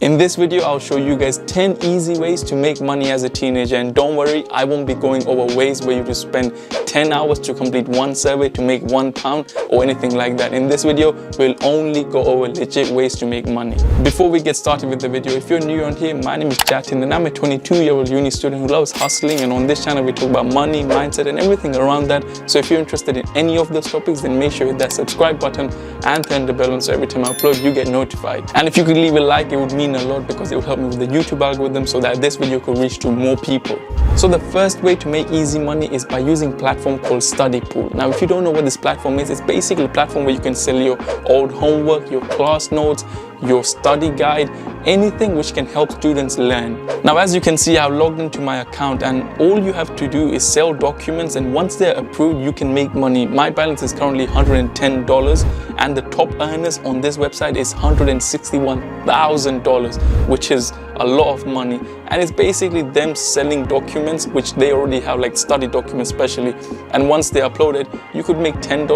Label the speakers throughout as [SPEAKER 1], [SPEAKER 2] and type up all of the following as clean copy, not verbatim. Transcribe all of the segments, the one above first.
[SPEAKER 1] In this video, I'll show you guys 10 easy ways to make money as a teenager, and don't worry, I won't be going over ways where you just spend 10 hours to complete one survey to make £1 or anything like that. In this video, we'll only go over legit ways to make money. Before we get started with the video, if you're new around here, my name is Jatz and I'm a 22-year-old uni student who loves hustling, and on this channel we talk about money, mindset and everything around that. So if you're interested in any of those topics, then make sure you hit that subscribe button and turn the bell on so every time I upload you get notified. And if you could leave a like, it would mean a lot because it will help me with the YouTube algorithm so that this video could reach to more people. So the first way to make easy money is by using a platform called Study Pool. Now if you don't know what this platform is, it's basically a platform where you can sell your old homework, your class notes, your study guide, anything which can help students learn. Now as you can see, I've logged into my account and all you have to do is sell documents, and once they're approved you can make money. My balance is currently $110 and the top earners on this website is $161,000, which is a lot of money, and it's basically them selling documents which they already have, like study documents especially, and once they upload it you could make $10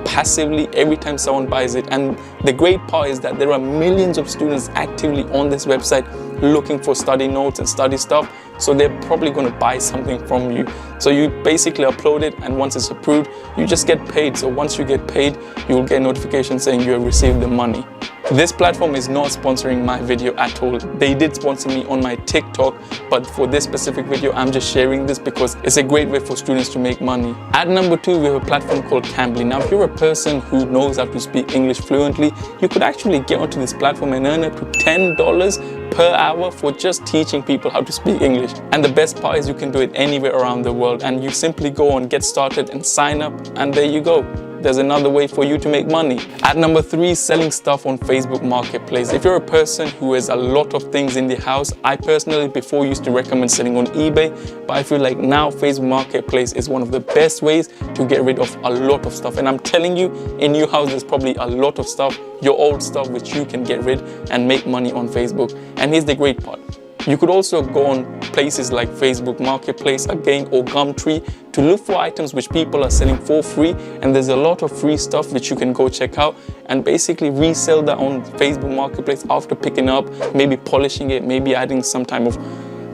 [SPEAKER 1] passively every time someone buys it. And the great part is that there are millions of students actively on this website looking for study notes and study stuff, so they're probably going to buy something from you. So you basically upload it, and once it's approved you just get paid. So once you get paid, you will get a notification saying you have received the money. This platform is not sponsoring my video at all. They did sponsor me on my TikTok, but for this specific video I'm just sharing this because it's a great way for students to make money. At number 2, we have a platform called Cambly. Now if you're a person who knows how to speak English fluently, you could actually get onto this platform and earn up to $10 per hour for just teaching people how to speak English. And the best part is you can do it anywhere around the world, and you simply go on, get started and sign up, and there you go. There's another way for you to make money. At number 3, selling stuff on Facebook Marketplace. If you're a person who has a lot of things in the house, I personally before used to recommend selling on eBay, but I feel like now Facebook Marketplace is one of the best ways to get rid of a lot of stuff. And I'm telling you, in your house there's probably a lot of stuff, your old stuff, which you can get rid and make money on Facebook. And here's the great part. You could also go on places like Facebook Marketplace again or Gumtree to look for items which people are selling for free, and there's a lot of free stuff which you can go check out and basically resell that on Facebook Marketplace after picking up, maybe polishing it, maybe adding some type of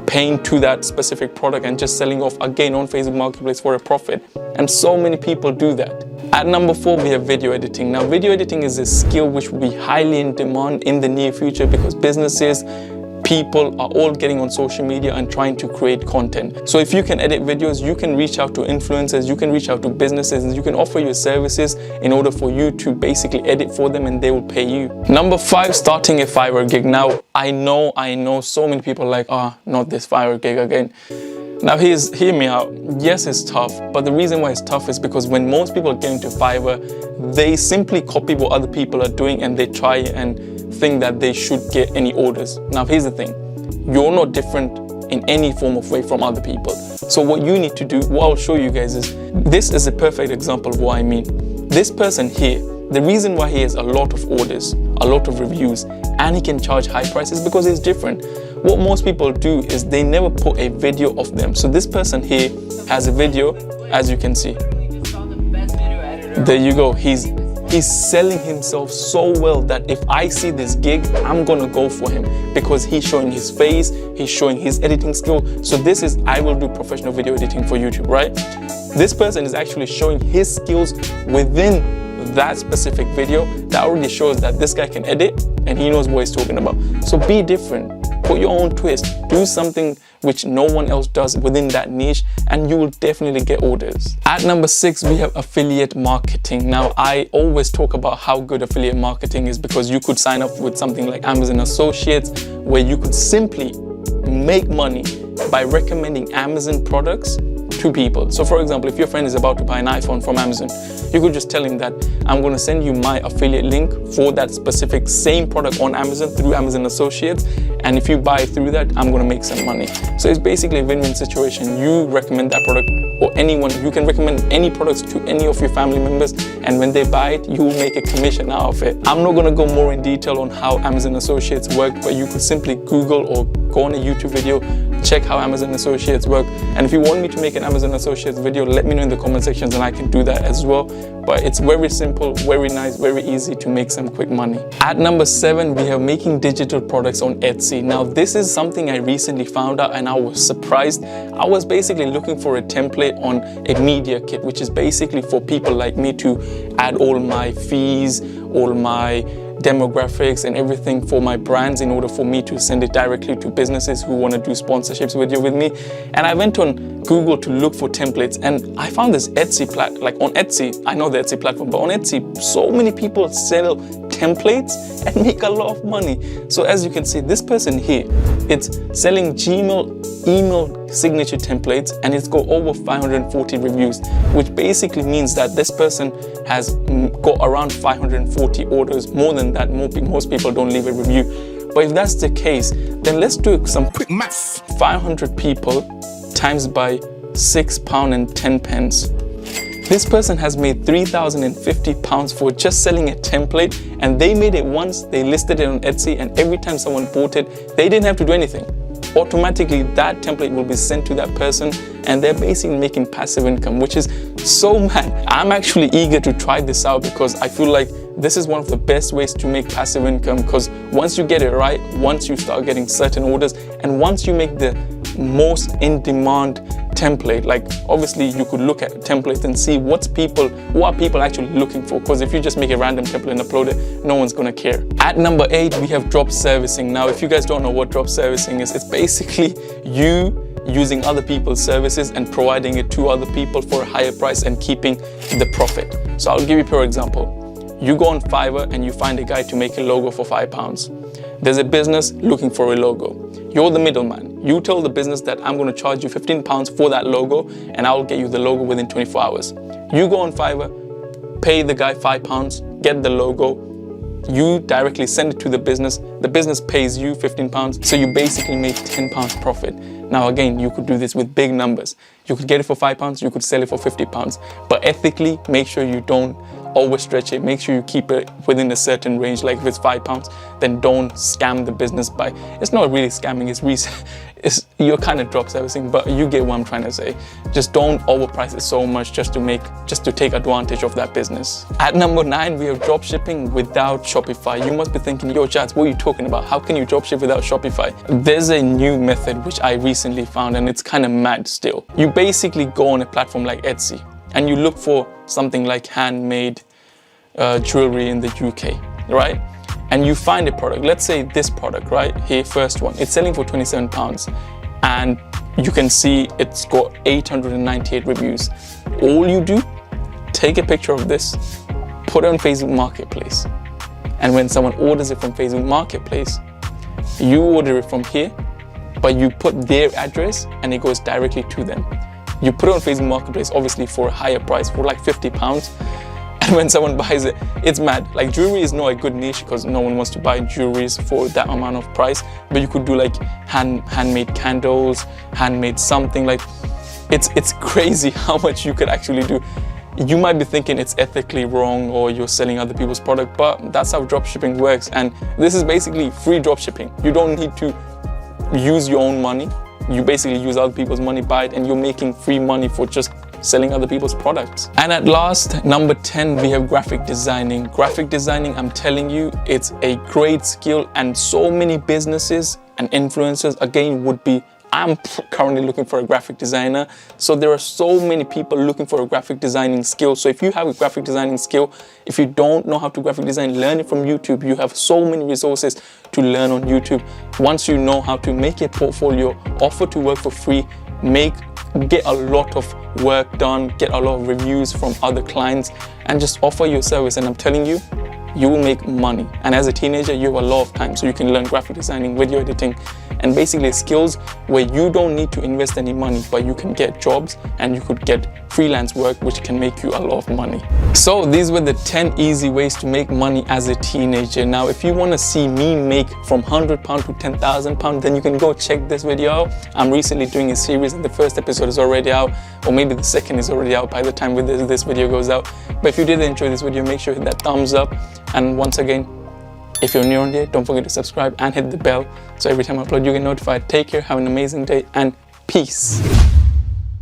[SPEAKER 1] paint to that specific product and just selling off again on Facebook Marketplace for a profit. And so many people do that. At number 4, we have video editing. Now video editing is a skill which will be highly in demand in the near future because businesses, people are all getting on social media and trying to create content. So if you can edit videos, you can reach out to influencers, you can reach out to businesses, and you can offer your services in order for you to basically edit for them and they will pay you. Number 5, starting a Fiverr gig. Now I know so many people are like, not this Fiverr gig again. Now hear me out. Yes, it's tough, but the reason why it's tough is because when most people get into Fiverr, they simply copy what other people are doing and they try and think that they should get any orders. Now here's the thing, you're not different in any form of way from other people. So what you need to do, what I'll show you guys is, this is a perfect example of what I mean. This person here, the reason why he has a lot of orders, a lot of reviews, and he can charge high prices because he's different. What most people do is they never put a video of them. So this person here has a video, as you can see. There you go. He's selling himself so well that if I see this gig, I'm gonna go for him because he's showing his face, he's showing his editing skill. So this is, I will do professional video editing for YouTube, right? This person is actually showing his skills within that specific video that already shows that this guy can edit and he knows what he's talking about. So be different, put your own twist, do something which no one else does within that niche, and you will definitely get orders. At number 6, we have affiliate marketing. Now I always talk about how good affiliate marketing is because you could sign up with something like Amazon Associates where you could simply make money by recommending Amazon products to people. So for example, if your friend is about to buy an iPhone from Amazon, you could just tell him that I'm going to send you my affiliate link for that specific same product on Amazon through Amazon Associates, and if you buy through that, I'm going to make some money. So it's basically a win-win situation. You recommend that product, or anyone, you can recommend any products to any of your family members, and when they buy it, you will make a commission out of it. I'm not going to go more in detail on how Amazon Associates work, but you could simply Google or go on a YouTube video, check how Amazon Associates work. And if you want me to make an Amazon Associates video, let me know in the comment sections and I can do that as well. But it's very simple, very nice, very easy to make some quick money. At number 7, we have making digital products on Etsy. Now, this is something I recently found out and I was surprised. I was basically looking for a template on a media kit, which is basically for people like me to add all my fees, all my demographics and everything for my brands in order for me to send it directly to businesses who want to do sponsorships with me. And I went on Google to look for templates and I found this Etsy like on Etsy, I know the Etsy platform, but on Etsy, so many people sell templates and make a lot of money. So as you can see, this person here, it's selling Gmail email signature templates and it's got over 540 reviews, which basically means that this person has got around 540 orders. More than that, most people don't leave a review. But if that's the case, then let's do some quick maths. 500 people times by £6.10. This person has made £3,050 for just selling a template, and they made it once, they listed it on Etsy, and every time someone bought it, they didn't have to do anything. Automatically, that template will be sent to that person, and they're basically making passive income, which is so mad. I'm actually eager to try this out because I feel like this is one of the best ways to make passive income, because once you get it right, once you start getting certain orders, and once you make the most in-demand template, like obviously you could look at templates and see what are people actually looking for, because if you just make a random template and upload it, no one's gonna care. At number 8, we have drop servicing. Now, if you guys don't know what drop servicing is, it's basically you using other people's services and providing it to other people for a higher price and keeping the profit. So I'll give you a pure example. You go on Fiverr and you find a guy to make a logo for £5. There's a business looking for a logo. You're the middleman. You tell the business that I'm going to charge you £15 for that logo and I'll get you the logo within 24 hours. You go on Fiverr, pay the guy £5, get the logo, you directly send it to the business pays you £15, so you basically make £10 profit. Now again, you could do this with big numbers. You could get it for £5, you could sell it for £50, but ethically, make sure you don't overstretch it. Make sure you keep it within a certain range. Like if it's £5, then don't scam the business by, it's not really scamming, you're kind of drop servicing, but you get what I'm trying to say. Just don't overprice it so much just to take advantage of that business. At number 9, we have drop shipping without Shopify. You must be thinking, yo Jatz, what are you talking about? How can you drop ship without Shopify? There's a new method which I recently found and it's kind of mad still. You basically go on a platform like Etsy and you look for something like handmade jewelry in the UK, right? And you find a product, let's say this product right here, first one, it's selling for £27 and you can see it's got 898 reviews. All you do, take a picture of this, put it on Facebook Marketplace. And when someone orders it from Facebook Marketplace, you order it from here, but you put their address and it goes directly to them. You put it on Facebook Marketplace, obviously for a higher price, for like £50. And when someone buys it, it's mad. Like jewelry is not a good niche because no one wants to buy jewelries for that amount of price. But you could do like handmade candles, handmade something. Like it's crazy how much you could actually do. You might be thinking it's ethically wrong or you're selling other people's product, but that's how dropshipping works. And this is basically free dropshipping. You don't need to use your own money. You basically use other people's money, buy it, and you're making free money for just selling other people's products. And at last, number 10, we have graphic designing. Graphic designing, I'm telling you, it's a great skill, and so many businesses and influencers, again, I'm currently looking for a graphic designer. So there are so many people looking for a graphic designing skill. So if you have a graphic designing skill, if you don't know how to graphic design, learn it from YouTube. You have so many resources to learn on YouTube. Once you know how to make a portfolio, offer to work for free, get a lot of work done, get a lot of reviews from other clients, and just offer your service. And I'm telling you, you will make money. And as a teenager, you have a lot of time, so you can learn graphic designing, video editing, and basically skills where you don't need to invest any money, but you can get jobs and you could get freelance work, which can make you a lot of money. So these were the 10 easy ways to make money as a teenager. Now, if you want to see me make from £100 to £10,000, then you can go check this video out. I'm recently doing a series and the first episode is already out, or maybe the second is already out by the time this video goes out. But if you did enjoy this video, make sure you hit that thumbs up. And once again, If you're new on here, don't forget to subscribe and hit the bell so every time I upload you get notified. Take care, have an amazing day, and peace.